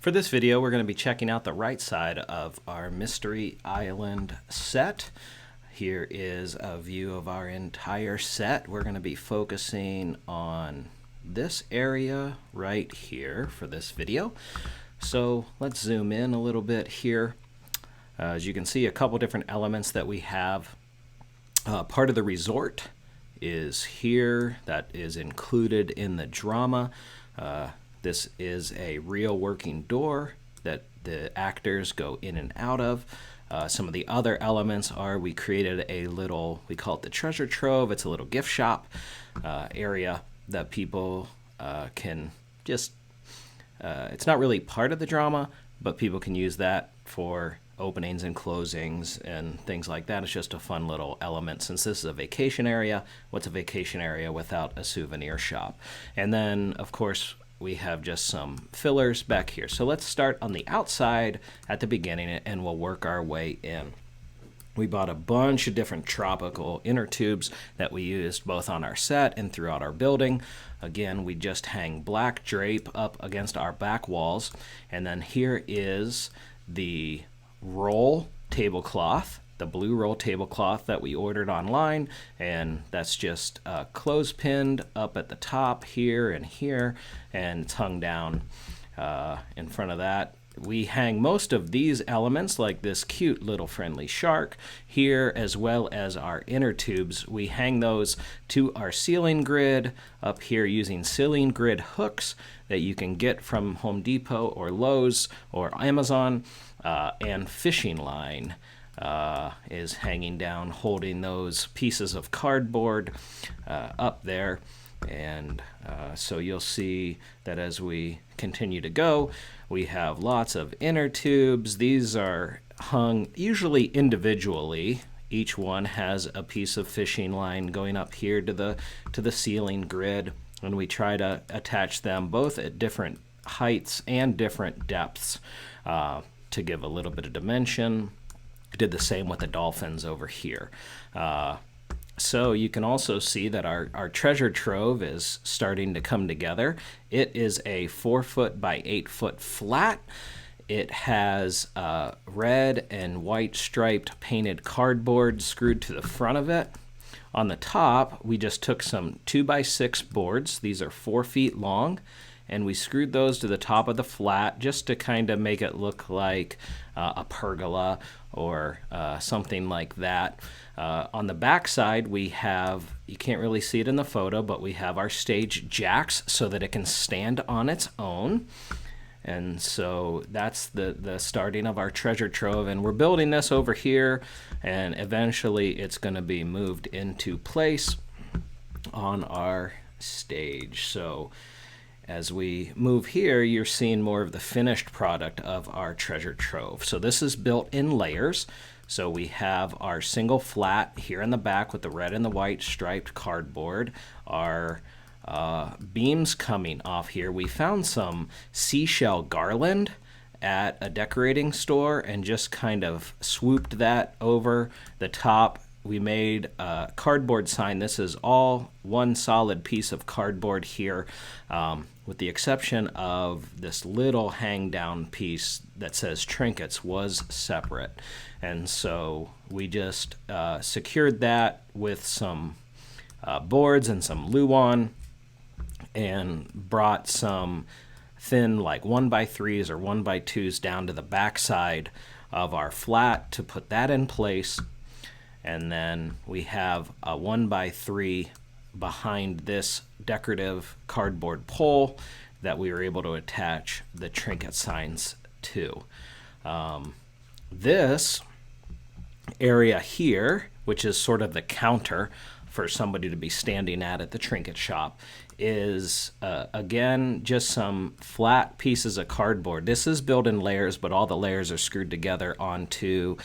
For this video, we're going to be checking out the right side of our Mystery Island set. Here is a view of our entire set. We're going to be focusing on this area right here for this video. So let's zoom in a little bit here. As you can see, a couple different elements that we have. Part of the resort is here. That is included in the drama. This is a real working door that the actors go in and out of. Some of the other elements are we created a little, we call it the treasure trove. It's a little gift shop area that people can just, it's not really part of the drama, but people can use that for openings and closings and things like that. It's just a fun little element. Since this is a vacation area, what's a vacation area without a souvenir shop? And then, of course, we have just some fillers back here. So let's start on the outside at the beginning and we'll work our way in. We bought a bunch of different tropical inner tubes that we used both on our set and throughout our building. Again, we just hang black drape up against our back walls. And then here is the roll tablecloth, the blue roll tablecloth that we ordered online, and that's just clothespinned up at the top here and here, and it's hung down in front of that. We hang most of these elements, like this cute little friendly shark here, as well as our inner tubes. We hang those to our ceiling grid up here using ceiling grid hooks that you can get from Home Depot or Lowe's or Amazon, and fishing line is hanging down, holding those pieces of cardboard up there. And so you'll see that as we continue to go, we have lots of inner tubes. These are hung usually individually. Each one has a piece of fishing line going up here to the ceiling grid, and we try to attach them both at different heights and different depths to give a little bit of dimension. Did the same with the dolphins over here. So you can also see that our treasure trove is starting to come together. It is a 4-foot by 8-foot flat. It has red and white striped painted cardboard screwed to the front of it. On the top, we just took some 2x6 boards. These are 4 feet long, and we screwed those to the top of the flat just to kind of make it look like a pergola or something like that. On the back side, we have, you can't really see it in the photo, but we have our stage jacks so that it can stand on its own. And so that's the starting of our treasure trove, and we're building this over here, and eventually it's going to be moved into place on our stage. So as we move here, you're seeing more of the finished product of our treasure trove. So this is built in layers. So we have our single flat here in the back with the red and the white striped cardboard. Our beams coming off here. We found some seashell garland at a decorating store and just kind of swooped that over the top. We made a cardboard sign. This is all one solid piece of cardboard here, with the exception of this little hang down piece that says trinkets was separate. And so we just secured that with some boards and some luan, and brought some thin like 1x3s or 1x2s down to the back side of our flat to put that in place. And then we have a 1x3 behind this decorative cardboard pole that we were able to attach the trinket signs to. This area here, which is sort of the counter for somebody to be standing at the trinket shop, is again just some flat pieces of cardboard. This is built in layers, but all the layers are screwed together onto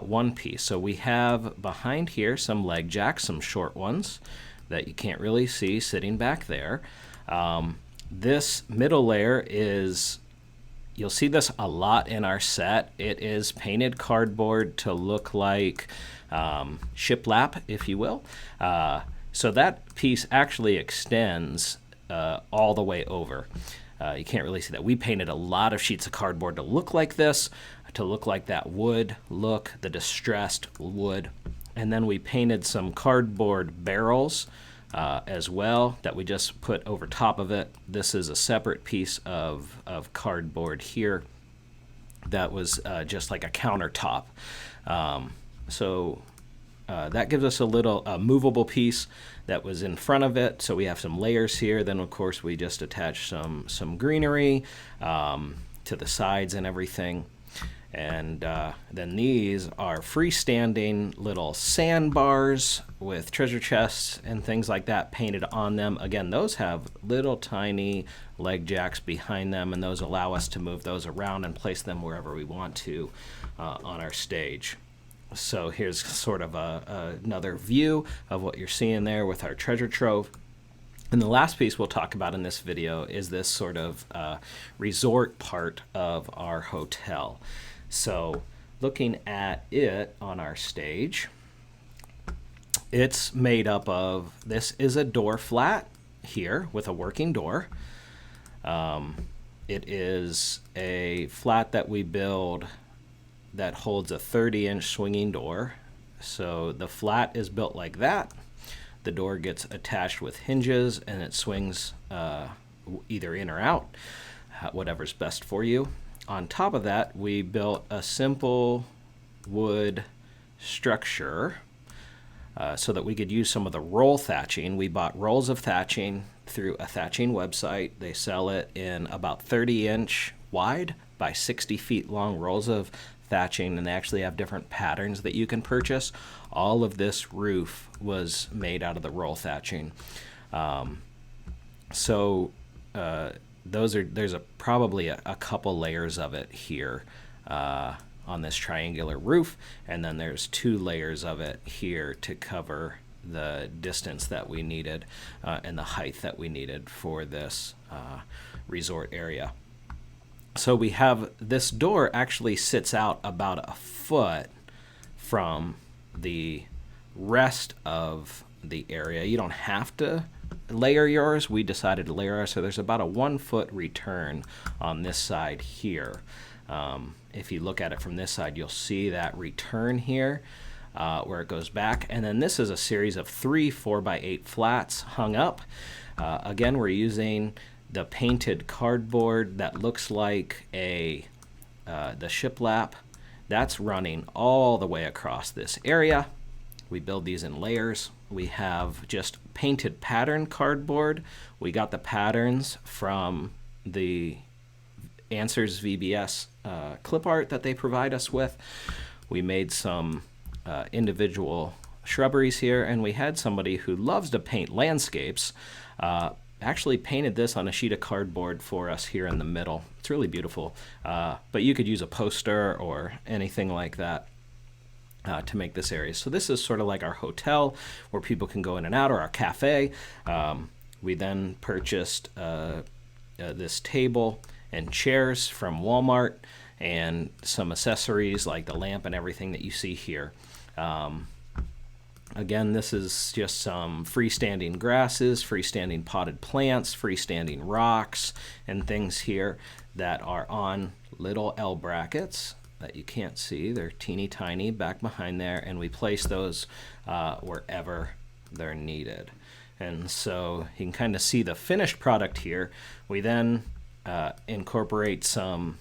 one piece. So we have behind here some leg jacks, some short ones that you can't really see sitting back there. This middle layer is, you'll see this a lot in our set. It is painted cardboard to look like shiplap, if you will. So that piece actually extends all the way over. You can't really see that. We painted a lot of sheets of cardboard to look like this, to look like that wood look, the distressed wood. And then we painted some cardboard barrels as well that we just put over top of it. This is a separate piece of cardboard here that was just like a countertop. That gives us a little movable piece that was in front of it. So we have some layers here. Then, of course, we just attached some greenery to the sides and everything. And then these are freestanding little sandbars with treasure chests and things like that painted on them. Again, those have little tiny leg jacks behind them, and those allow us to move those around and place them wherever we want to on our stage. So here's sort of another view of what you're seeing there with our treasure trove. And the last piece we'll talk about in this video is this sort of resort part of our hotel. So looking at it on our stage, it's made up of, this is a door flat here with a working door. It is a flat that we build that holds a 30-inch swinging door. So the flat is built like that. The door gets attached with hinges and it swings either in or out, whatever's best for you. On top of that, we built a simple wood structure so that we could use some of the roll thatching. We bought rolls of thatching through a thatching website. They sell it in about 30-inch wide by 60 feet long rolls of thatching, and they actually have different patterns that you can purchase. All of this roof was made out of the roll thatching. There's probably a couple layers of it here on this triangular roof, and then there's 2 layers of it here to cover the distance that we needed and the height that we needed for this resort area. So we have this door actually sits out about a foot from the rest of the area. You don't have to layer yours. We decided to layer ours, so there's about a 1 foot return on this side here. If you look at it from this side, you'll see that return here where it goes back. And then this is a series of 3 4x8 flats hung up. Again, we're using the painted cardboard that looks like the shiplap. That's running all the way across this area. We build these in layers. We have just painted pattern cardboard. We got the patterns from the Answers VBS clip art that they provide us with. We made some individual shrubberies here, and we had somebody who loves to paint landscapes actually painted this on a sheet of cardboard for us here in the middle. It's really beautiful, but you could use a poster or anything like that to make this area. So this is sort of like our hotel where people can go in and out, or our cafe. We then purchased this table and chairs from Walmart and some accessories like the lamp and everything that you see here. Again, this is just some freestanding grasses, freestanding potted plants, freestanding rocks, and things here that are on little L brackets that you can't see. They're teeny tiny back behind there, and we place those wherever they're needed. And so you can kind of see the finished product here. We then incorporate some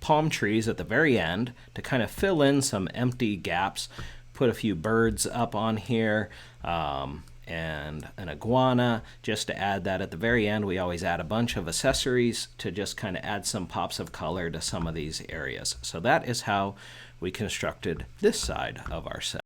palm trees at the very end to kind of fill in some empty gaps. Put a few birds up on here and an iguana just to add that at the very end. We always add a bunch of accessories to just kind of add some pops of color to some of these areas. So that is how we constructed this side of our set.